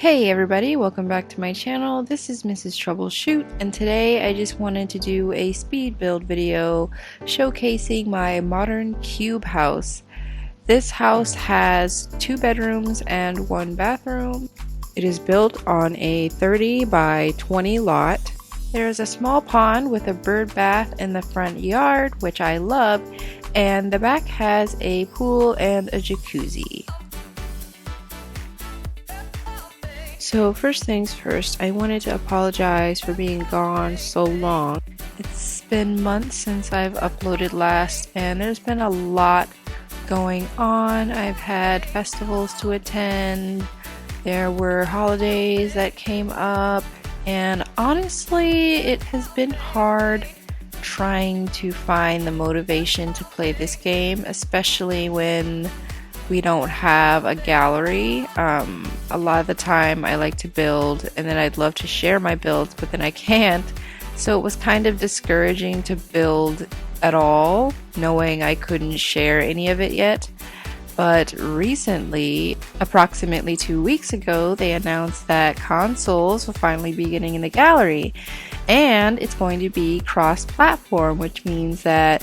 Hey everybody, welcome back to my channel. This is MrsTroubleshoot, and today I just wanted to do a speed build video showcasing my modern cube house. This house has 2 bedrooms and 1 bathroom. It is built on a 30 by 20 lot. There is a small pond with a bird bath in the front yard, which I love, and the back has a pool and a jacuzzi. So first things first, I wanted to apologize for being gone so long. It's been months since I've uploaded last, and there's been a lot going on. I've had festivals to attend, there were holidays that came up, and honestly it has been hard trying to find the motivation to play this game, especially when we don't have a gallery. A lot of the time I like to build and then I'd love to share my builds, but then I can't. So it was kind of discouraging to build at all, knowing I couldn't share any of it yet. But recently, approximately 2 weeks ago, they announced that consoles will finally be getting in the gallery, and it's going to be cross-platform, which means that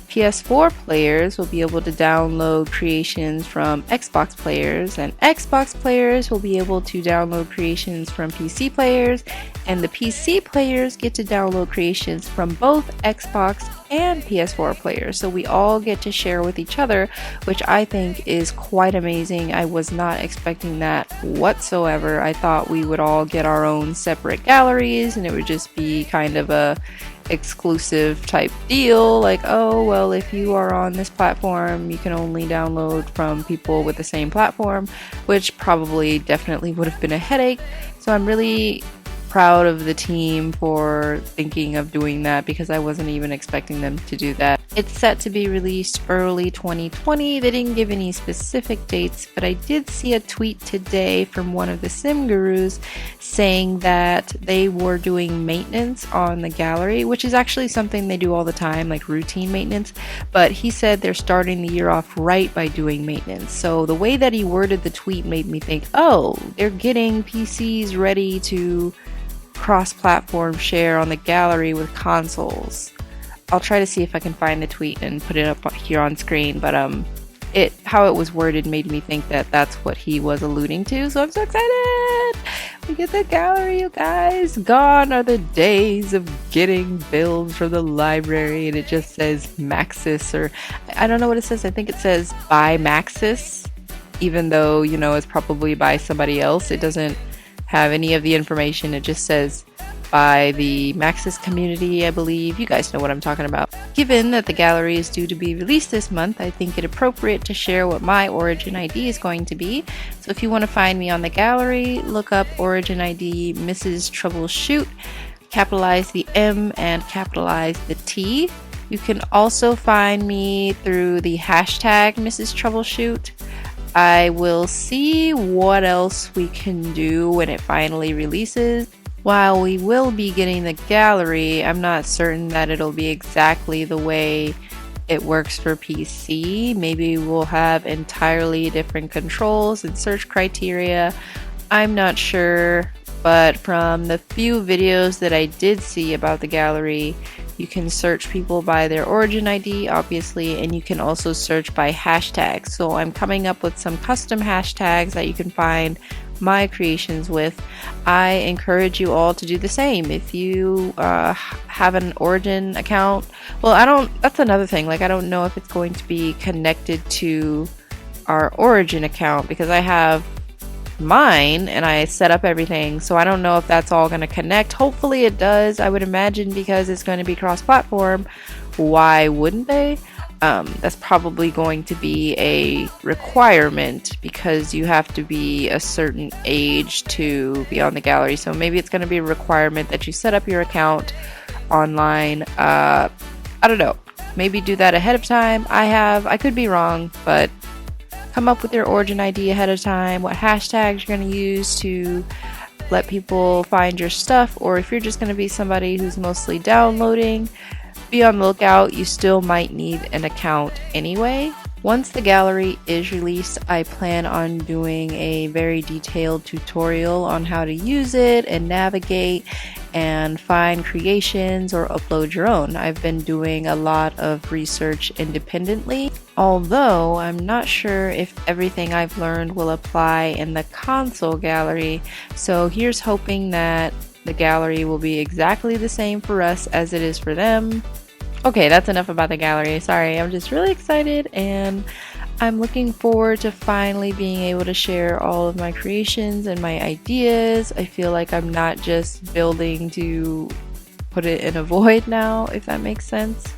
PS4 players will be able to download creations from Xbox players, and Xbox players will be able to download creations from PC players, and the PC players get to download creations from both Xbox and PS4 players. So we all get to share with each other, which I think is quite amazing. I was not expecting that whatsoever. I thought we would all get our own separate galleries and it would just be kind of a exclusive type deal, like, oh well, if you are on this platform you can only download from people with the same platform, which probably definitely would have been a headache. So I'm really proud of the team for thinking of doing that, because I wasn't even expecting them to do that. It's set to be released early 2020. They didn't give any specific dates, but I did see a tweet today from one of the sim gurus saying that they were doing maintenance on the gallery, which is actually something they do all the time, like routine maintenance, but he said they're starting the year off right by doing maintenance. So the way that he worded the tweet made me think, oh, they're getting PCs ready to cross-platform share on the gallery with consoles. I'll try to see if I can find the tweet and put it up here on screen, but how it was worded made me think that that's what he was alluding to, so I'm so excited! We get the gallery, you guys! Gone are the days of getting builds from the library and it just says Maxis, or I don't know what it says. I think it says by Maxis, even though, you know, it's probably by somebody else. It doesn't have any of the information. It just says by the Maxis community, I believe. You guys know what I'm talking about. Given that the gallery is due to be released this month, I think it appropriate to share what my origin ID is going to be. So if you want to find me on the gallery, look up origin ID MrsTroubleshoot, capitalize the M and capitalize the T. You can also find me through the hashtag MrsTroubleshoot. I will see what else we can do when it finally releases. While we will be getting the gallery, I'm not certain that it'll be exactly the way it works for PC. Maybe we'll have entirely different controls and search criteria. I'm not sure, but from the few videos that I did see about the gallery, you can search people by their origin ID, obviously, and you can also search by hashtags. So I'm coming up with some custom hashtags that you can find my creations with. I encourage you all to do the same. If you have an origin account, well, that's another thing. Like, I don't know if it's going to be connected to our origin account, because I have mine and I set up everything, so I don't know if that's all going to connect. Hopefully it does. I would imagine, because it's going to be cross-platform, why wouldn't they? That's probably going to be a requirement, because you have to be a certain age to be on the gallery. So maybe it's going to be a requirement that you set up your account online. I don't know, maybe do that ahead of time. I could be wrong, but come up with your origin ID ahead of time, what hashtags you're going to use to let people find your stuff, or if you're just going to be somebody who's mostly downloading, be on the lookout. You still might need an account anyway. Once the gallery is released, I plan on doing a very detailed tutorial on how to use it and navigate and find creations or upload your own. I've been doing a lot of research independently, although I'm not sure if everything I've learned will apply in the console gallery. So here's hoping that the gallery will be exactly the same for us as it is for them. Okay, that's enough about the gallery. Sorry, I'm just really excited and I'm looking forward to finally being able to share all of my creations and my ideas. I feel like I'm not just building to put it in a void now, if that makes sense.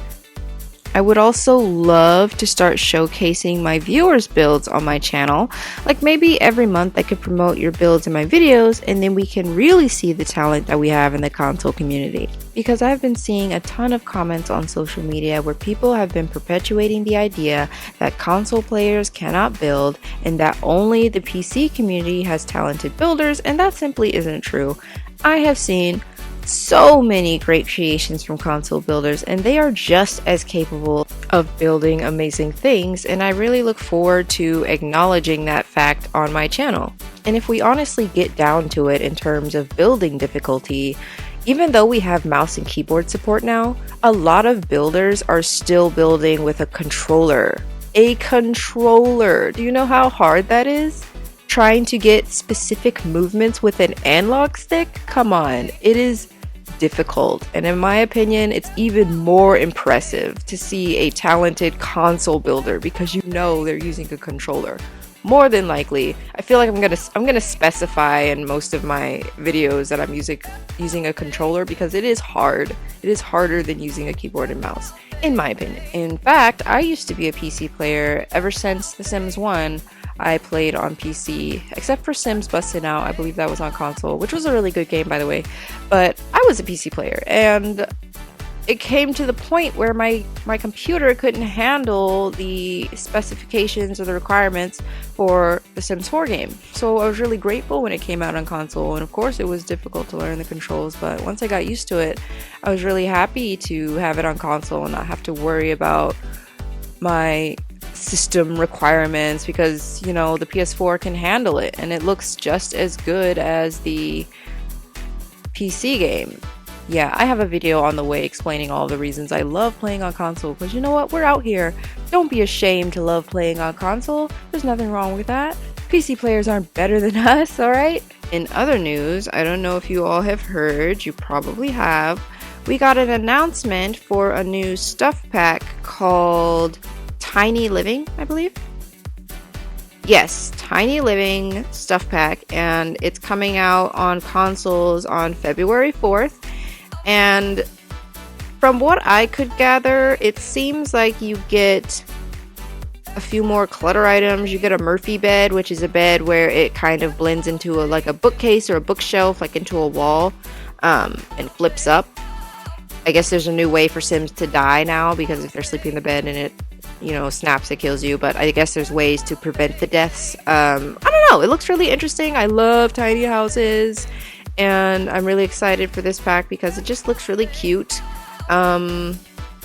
I would also love to start showcasing my viewers' builds on my channel. Like maybe every month I could promote your builds in my videos and then we can really see the talent that we have in the console community. Because I've been seeing a ton of comments on social media where people have been perpetuating the idea that console players cannot build and that only the PC community has talented builders, and that simply isn't true. I have seen so many great creations from console builders and they are just as capable of building amazing things, and I really look forward to acknowledging that fact on my channel. And if we honestly get down to it in terms of building difficulty, even though we have mouse and keyboard support now, a lot of builders are still building with a controller. A controller! Do you know how hard that is? Trying to get specific movements with an analog stick? Come on, it is difficult. And in my opinion, it's even more impressive to see a talented console builder because you know they're using a controller. More than likely, I feel like I'm gonna specify in most of my videos that I'm using a controller because it is hard. It is harder than using a keyboard and mouse, in my opinion. In fact, I used to be a PC player ever since The Sims 1. I played on PC, except for Sims Busted Out. I believe that was on console, which was a really good game, by the way. But I was a PC player, and it came to the point where my computer couldn't handle the specifications or the requirements for the Sims 4 game. So I was really grateful when it came out on console, and of course it was difficult to learn the controls, but once I got used to it, I was really happy to have it on console and not have to worry about my system requirements because, you know, the PS4 can handle it and it looks just as good as the PC game. Yeah, I have a video on the way explaining all the reasons I love playing on console because you know what, we're out here. Don't be ashamed to love playing on console. There's nothing wrong with that. PC players aren't better than us, alright? In other news, I don't know if you all have heard, you probably have, we got an announcement for a new stuff pack called Tiny Living, I believe. Yes, Tiny Living stuff pack, and it's coming out on consoles on February 4th. And from what I could gather, it seems like you get a few more clutter items. You get a Murphy bed, which is a bed where it kind of blends into like a bookcase or a bookshelf, like into a wall, and flips up. I guess there's a new way for Sims to die now because if they're sleeping in the bed and it, you know, snaps, it kills you, but I guess there's ways to prevent the deaths. I don't know, it looks really interesting. I love tiny houses and I'm really excited for this pack because it just looks really cute.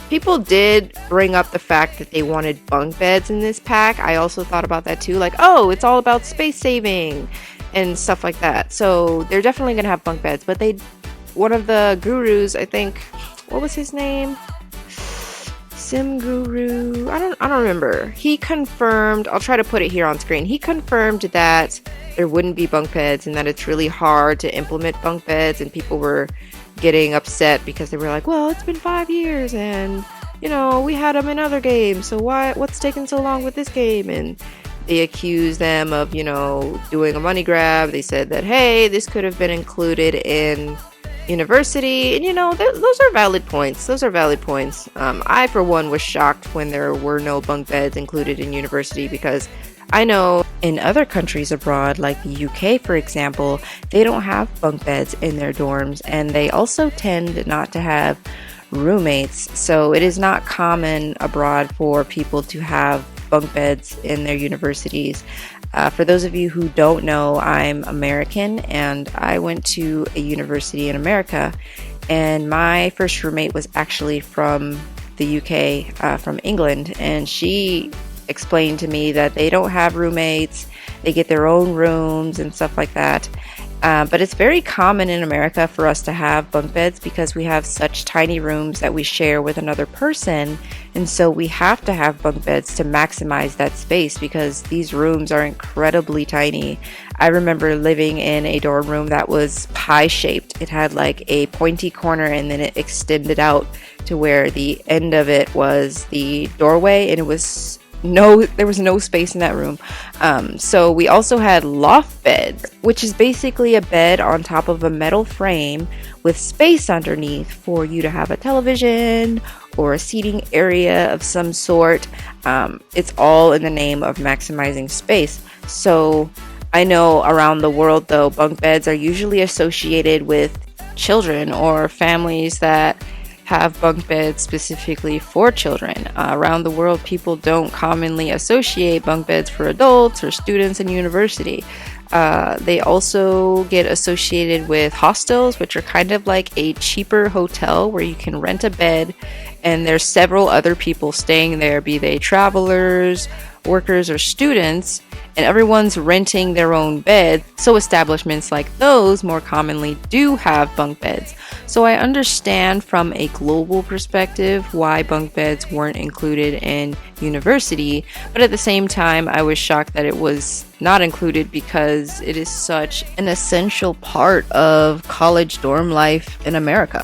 People did bring up the fact that they wanted bunk beds in this pack. I also thought about that too, like, oh, it's all about space saving and stuff like that. So they're definitely gonna have bunk beds, but one of the gurus, I think, what was his name? Sim Guru, I don't remember. He confirmed, I'll try to put it here on screen. He confirmed that there wouldn't be bunk beds and that it's really hard to implement bunk beds, and people were getting upset because they were like, well, it's been 5 years and, you know, we had them in other games, so what's taking so long with this game? And they accused them of, you know, doing a money grab. They said that, hey, this could have been included in University, and you know, those are valid points. I for one was shocked when there were no bunk beds included in University because I know in other countries abroad, like the UK for example, they don't have bunk beds in their dorms, and they also tend not to have roommates, so it is not common abroad for people to have bunk beds in their universities. For those of you who don't know, I'm American and I went to a university in America, and my first roommate was actually from the UK, from England, and she explained to me that they don't have roommates, they get their own rooms and stuff like that. But it's very common in America for us to have bunk beds because we have such tiny rooms that we share with another person. And so we have to have bunk beds to maximize that space because these rooms are incredibly tiny. I remember living in a dorm room that was pie shaped. It had like a pointy corner and then it extended out to where the end of it was the doorway, and there was no space in that room. So we also had loft beds, which is basically a bed on top of a metal frame with space underneath for you to have a television or a seating area of some sort. It's all in the name of maximizing space. So I know around the world though, bunk beds are usually associated with children or families that have bunk beds specifically for children. Around the world, people don't commonly associate bunk beds for adults or students in university. They also get associated with hostels, which are kind of like a cheaper hotel where you can rent a bed and there's several other people staying there, be they travelers, workers, or students, and everyone's renting their own bed. So establishments like those more commonly do have bunk beds. So I understand from a global perspective why bunk beds weren't included in university, but at the same time I was shocked that it was not included because it is such an essential part of college dorm life in America.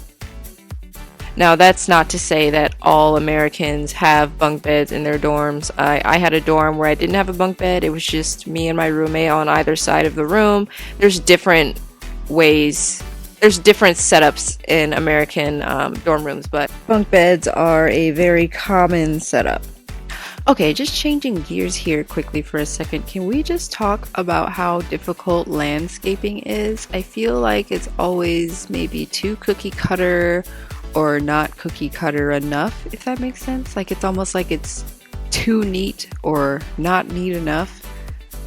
Now, that's not to say that all Americans have bunk beds in their dorms. I had a dorm where I didn't have a bunk bed. It was just me and my roommate on either side of the room. There's different ways, there's different setups in American dorm rooms, but bunk beds are a very common setup. Okay, just changing gears here quickly for a second. Can we just talk about how difficult landscaping is? I feel like it's always maybe too cookie cutter or not cookie cutter enough, if that makes sense. Like it's almost like it's too neat or not neat enough.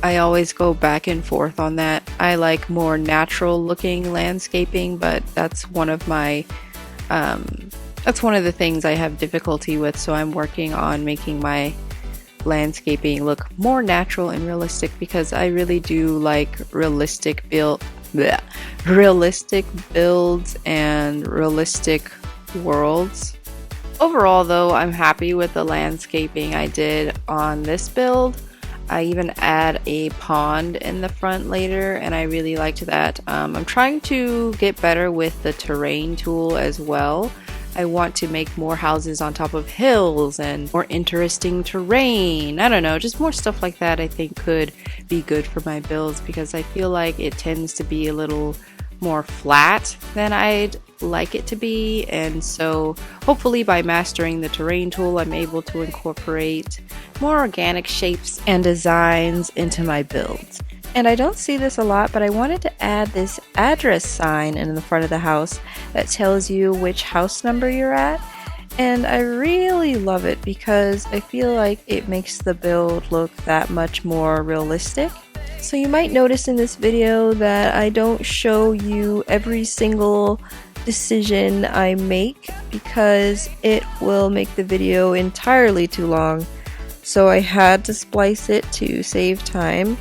I always go back and forth on that. I like more natural looking landscaping, but that's one of my that's one of the things I have difficulty with, so I'm working on making my landscaping look more natural and realistic because I really do like realistic builds and realistic worlds. Overall though, I'm happy with the landscaping I did on this build. I even add a pond in the front later and I really liked that. I'm trying to get better with the terrain tool as well. I want to make more houses on top of hills and more interesting terrain. I don't know, just more stuff like that I think could be good for my builds because I feel like it tends to be a little more flat than I'd like it to be, and so hopefully by mastering the terrain tool I'm able to incorporate more organic shapes and designs into my builds. And I don't see this a lot, but I wanted to add this address sign in the front of the house that tells you which house number you're at, and I really love it because I feel like it makes the build look that much more realistic. So you might notice in this video that I don't show you every single decision I make because it will make the video entirely too long. So I had to splice it to save time.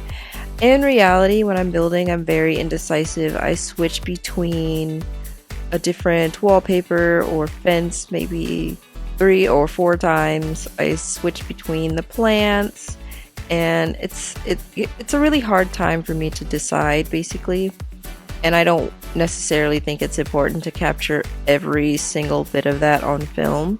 In reality, when I'm building, I'm very indecisive. I switch between a different wallpaper or fence maybe 3 or 4 times. I switch between the plants, and it's a really hard time for me to decide basically, and I don't necessarily think it's important to capture every single bit of that on film.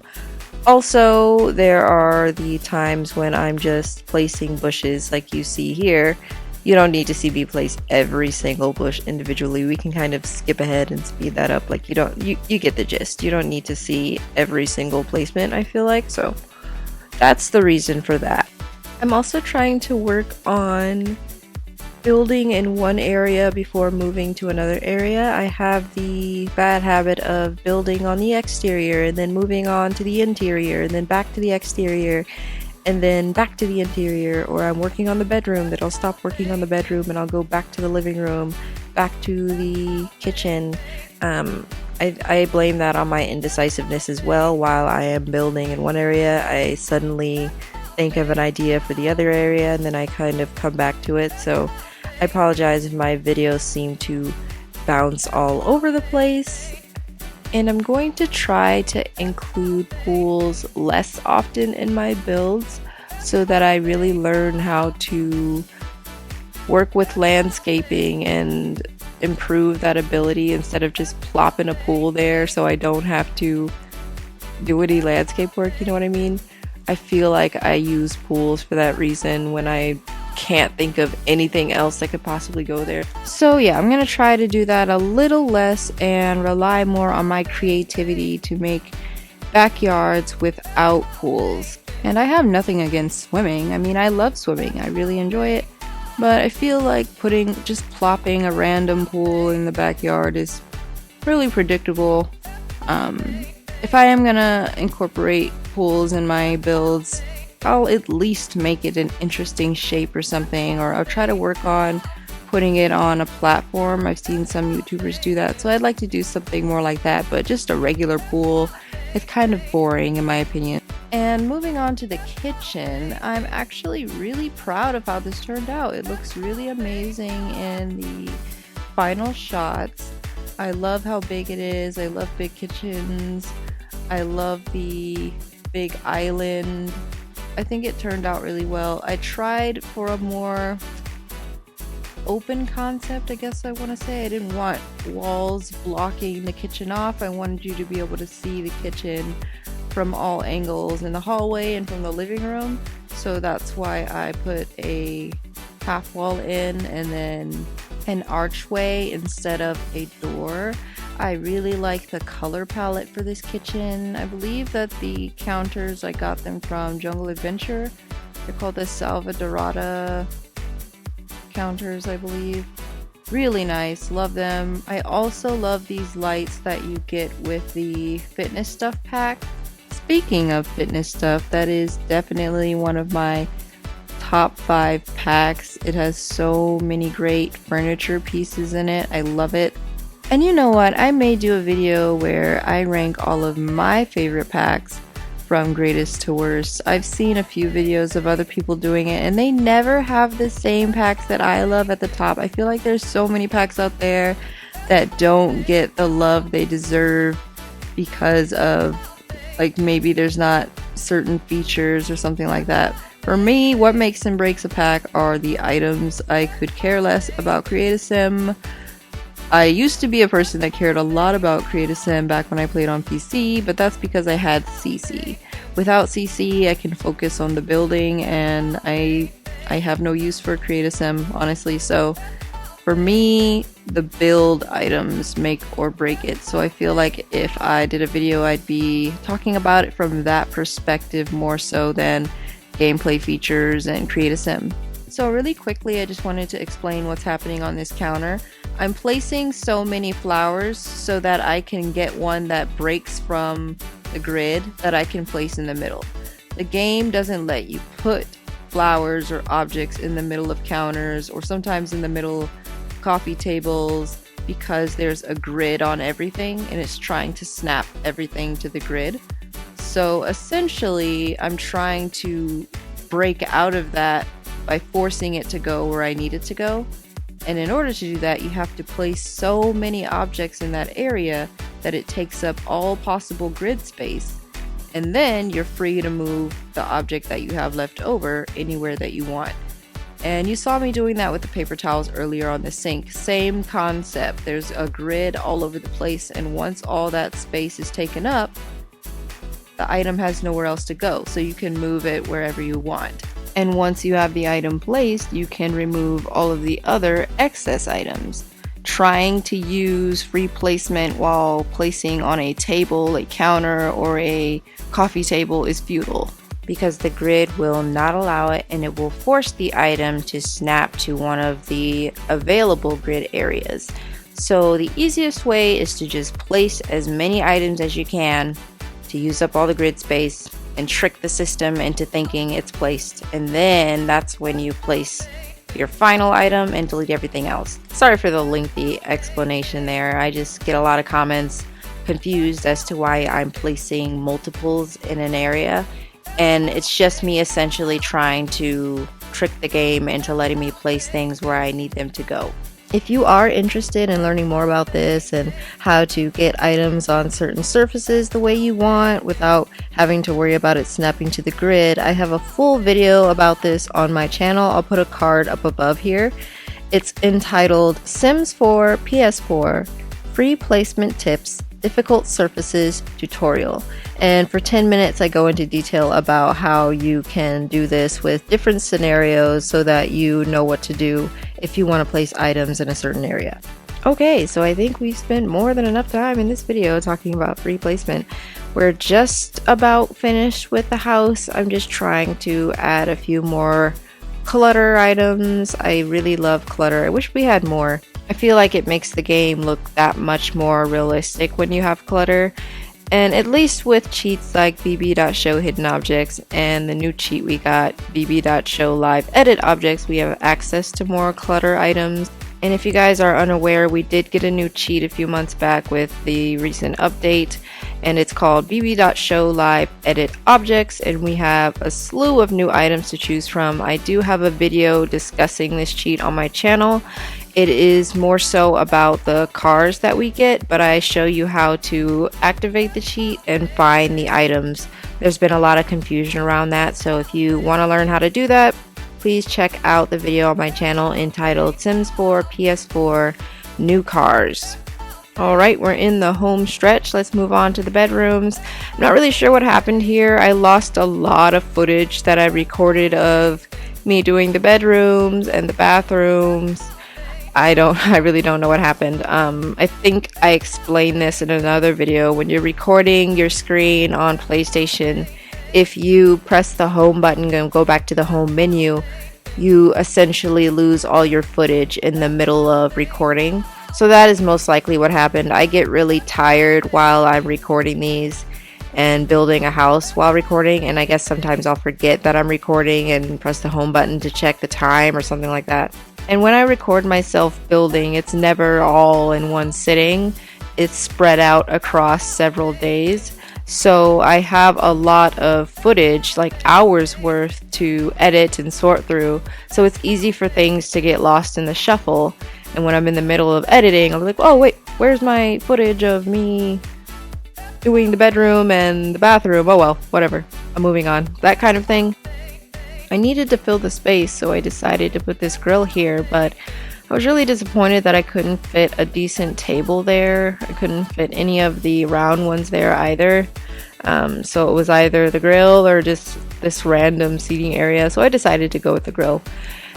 Also, there are the times when I'm just placing bushes like you see here. You don't need to see me place every single bush individually. We can kind of skip ahead and speed that up. Like you get the gist. You don't need to see every single placement, I feel like. So that's the reason for that. I'm also trying to work on building in one area before moving to another area. I have the bad habit of building on the exterior and then moving on to the interior and then back to the exterior and then back to the interior, or I'm working on the bedroom that I'll stop working on the bedroom and I'll go back to the living room, back to the kitchen. I blame that on my indecisiveness as well. While I am building in one area, I suddenly think of an idea for the other area and then I kind of come back to it. So I apologize if my videos seem to bounce all over the place. And I'm going to try to include pools less often in my builds so that I really learn how to work with landscaping and improve that ability instead of just plopping a pool there so I don't have to do any landscape work, you know what I mean? I feel like I use pools for that reason when I can't think of anything else that could possibly go there. So yeah, I'm gonna try to do that a little less and rely more on my creativity to make backyards without pools. And I have nothing against swimming. I mean, I love swimming. I really enjoy it. But I feel like just plopping a random pool in the backyard is really predictable. If I am gonna incorporate pools in my builds, I'll at least make it an interesting shape or something, or I'll try to work on putting it on a platform. I've seen some YouTubers do that, so I'd like to do something more like that, but just a regular pool, it's kind of boring in my opinion. And moving on to the kitchen, I'm actually really proud of how this turned out. It looks really amazing in the final shots. I love how big it is. I love big kitchens. I love the big island. I think it turned out really well. I tried for a more open concept, I guess I want to say. I didn't want walls blocking the kitchen off. I wanted you to be able to see the kitchen from all angles in the hallway and from the living room. So that's why I put a half wall in and then an archway instead of a door. I really like the color palette for this kitchen. I believe that the counters, I got them from Jungle Adventure. They're called the Salvadorada counters, I believe. Really nice, love them. I also love these lights that you get with the fitness stuff pack. Speaking of fitness stuff, that is definitely one of my top 5 packs. It has so many great furniture pieces in it. I love it. And you know what? I may do a video where I rank all of my favorite packs from greatest to worst. I've seen a few videos of other people doing it and they never have the same packs that I love at the top. I feel like there's so many packs out there that don't get the love they deserve because of, like, maybe there's not certain features or something like that. For me, what makes and breaks a pack are the items. I could care less about Create-A-Sim. I used to be a person that cared a lot about Create-A-Sim back when I played on PC, but that's because I had CC. Without CC, I can focus on the building, and I have no use for Create-A-Sim, honestly. So for me, the build items make or break it. So I feel like if I did a video, I'd be talking about it from that perspective more so than gameplay features and Create-A-Sim. So really quickly, I just wanted to explain what's happening on this counter. I'm placing so many flowers so that I can get one that breaks from the grid that I can place in the middle. The game doesn't let you put flowers or objects in the middle of counters or sometimes in the middle of coffee tables because there's a grid on everything and it's trying to snap everything to the grid. So essentially, I'm trying to break out of that by forcing it to go where I need it to go. And in order to do that, you have to place so many objects in that area that it takes up all possible grid space. And then you're free to move the object that you have left over anywhere that you want. And you saw me doing that with the paper towels earlier on the sink. Same concept. There's a grid all over the place, and once all that space is taken up, the item has nowhere else to go, so you can move it wherever you want. And once you have the item placed, you can remove all of the other excess items. Trying to use free placement while placing on a table, a counter, or a coffee table is futile because the grid will not allow it and it will force the item to snap to one of the available grid areas. So the easiest way is to just place as many items as you can to use up all the grid space and trick the system into thinking it's placed, and then that's when you place your final item and delete everything else. Sorry for the lengthy explanation there. I just get a lot of comments confused as to why I'm placing multiples in an area, And it's just me essentially trying to trick the game into letting me place things where I need them to go. If you are interested in learning more about this and how to get items on certain surfaces the way you want without having to worry about it snapping to the grid, I have a full video about this on my channel. I'll put a card up above here. It's entitled Sims 4 PS4 Free Placement Tips Difficult Surfaces Tutorial. And for 10 minutes I go into detail about how you can do this with different scenarios so that you know what to do if you want to place items in a certain area. Okay, so I think we've spent more than enough time in this video talking about free placement. We're just about finished with the house. I'm just trying to add a few more clutter items. I really love clutter. I wish we had more. I feel like it makes the game look that much more realistic when you have clutter. And at least with cheats like bb.show hidden objects and the new cheat we got, bb.show live edit objects, we have access to more clutter items. And if you guys are unaware, we did get a new cheat a few months back with the recent update, and it's called bb.show live edit objects, and we have a slew of new items to choose from. I do have a video discussing this cheat on my channel. It is more so about the cars that we get, but I show you how to activate the cheat and find the items. There's been a lot of confusion around that, so if you want to learn how to do that, please check out the video on my channel entitled Sims 4 PS4 New Cars. Alright, we're in the home stretch. Let's move on to the bedrooms. I'm not really sure what happened here. I lost a lot of footage that I recorded of me doing the bedrooms and the bathrooms. I really don't know what happened. I think I explained this in another video. When you're recording your screen on PlayStation, if you press the home button and go back to the home menu, you essentially lose all your footage in the middle of recording. So that is most likely what happened. I get really tired while I'm recording these and building a house while recording, and I guess sometimes I'll forget that I'm recording and press the home button to check the time or something like that. And when I record myself building, it's never all in one sitting. It's spread out across several days. So I have a lot of footage, like hours worth, to edit and sort through. So it's easy for things to get lost in the shuffle. And when I'm in the middle of editing, I'm like, oh wait, where's my footage of me doing the bedroom and the bathroom? Oh well, whatever. I'm moving on. That kind of thing. I needed to fill the space, so I decided to put this grill here, but I was really disappointed that I couldn't fit a decent table there. I couldn't fit any of the round ones there either. So it was either the grill or just this random seating area, so I decided to go with the grill.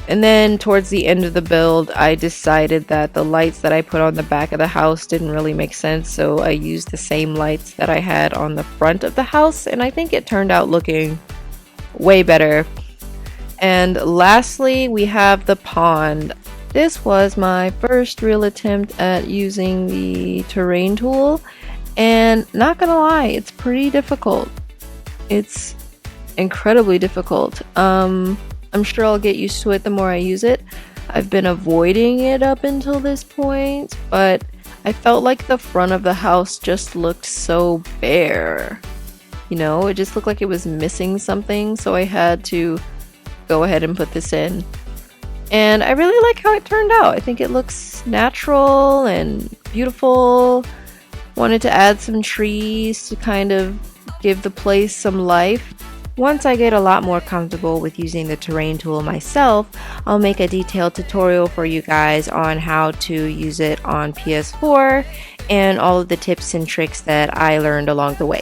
And then towards the end of the build, I decided that the lights that I put on the back of the house didn't really make sense, so I used the same lights that I had on the front of the house, and I think it turned out looking way better. And lastly, we have the pond. This was my first real attempt at using the terrain tool, and not gonna lie, it's pretty difficult. It's incredibly difficult. I'm sure I'll get used to it the more I use it. I've been avoiding it up until this point, but I felt like the front of the house just looked so bare. You know, it just looked like it was missing something, so I had to go ahead and put this in. And I really like how it turned out. I think it looks natural and beautiful. Wanted to add some trees to kind of give the place some life. Once I get a lot more comfortable with using the terrain tool myself, I'll make a detailed tutorial for you guys on how to use it on PS4 and all of the tips and tricks that I learned along the way.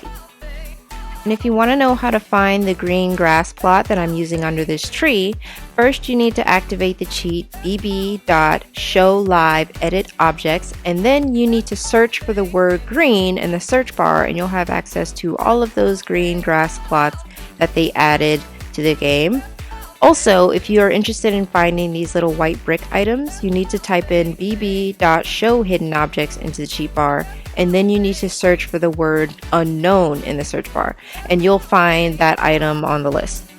And if you want to know how to find the green grass plot that I'm using under this tree, first you need to activate the cheat bb.show live edit objects, and then you need to search for the word green in the search bar, and you'll have access to all of those green grass plots that they added to the game. Also, if you are interested in finding these little white brick items, you need to type in bb.show hidden objects into the cheat bar, and then you need to search for the word unknown in the search bar, and you'll find that item on the list.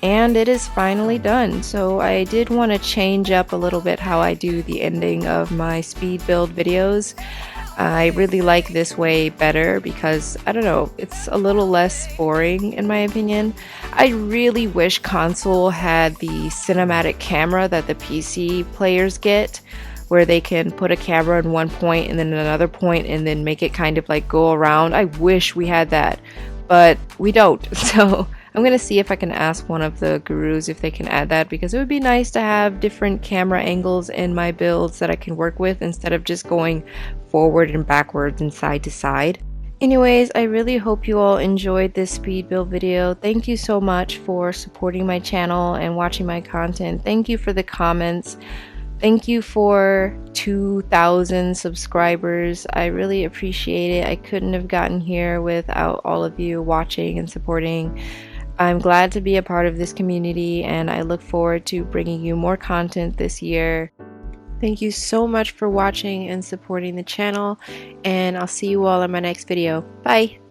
and it is finally done. So I did want to change up a little bit how I do the ending of my speed build videos. I really like this way better because, I don't know, it's a little less boring in my opinion. I really wish console had the cinematic camera that the PC players get, where they can put a camera in one point and then another point and then make it kind of like go around. I wish we had that, but we don't. So I'm gonna see if I can ask one of the gurus if they can add that, because it would be nice to have different camera angles in my builds that I can work with instead of just going forward and backwards and side to side. Anyways, I really hope you all enjoyed this speed build video. Thank you so much for supporting my channel and watching my content. Thank you for the comments. Thank you for 2,000 subscribers. I really appreciate it. I couldn't have gotten here without all of you watching and supporting. I'm glad to be a part of this community, and I look forward to bringing you more content this year. Thank you so much for watching and supporting the channel, and I'll see you all in my next video. Bye!